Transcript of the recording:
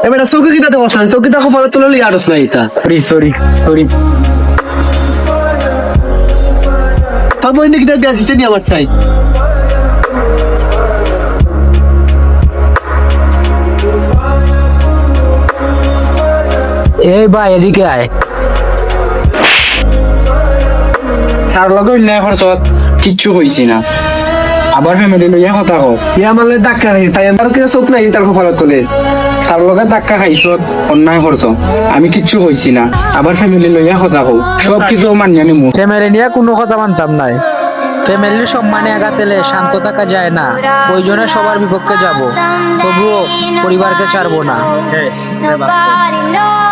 এবার চৌকি কিতাতে বসলাম চৌকি তাকে পরে তুলে লিয়ে আরস না এটা সরি সরি সরি তারপর এনে কিতাব বেসিতে নিয়ে আমার চাই এই ভাই এদিকে আয়। তার লগে অন্যায় খরচত কিচ্ছু কইছি না, আবার ফ্যামিলি লইয়া কথা কও। ইয়া আমার ধাক্কা খাই তাই আমার কিনা চোখ নাই তার কপালত তোলে তার লগে ধাক্কা খাইছত অন্যায় খরচ, আমি কিচ্ছু কইছি না, আবার ফ্যামিলি লইয়া কথা কও। সব কিছু মানিয়া নিমু। ফ্যামিলি নিয়ে কোনো কথা মানতাম নাই। ফ্যামিলির সম্মানে আঘাত এলে শান্ত থাকা যায় না, প্রয়োজনে সবার বিপক্ষে যাব, তবুও পরিবারকে ছাড়বো না। Nobody knows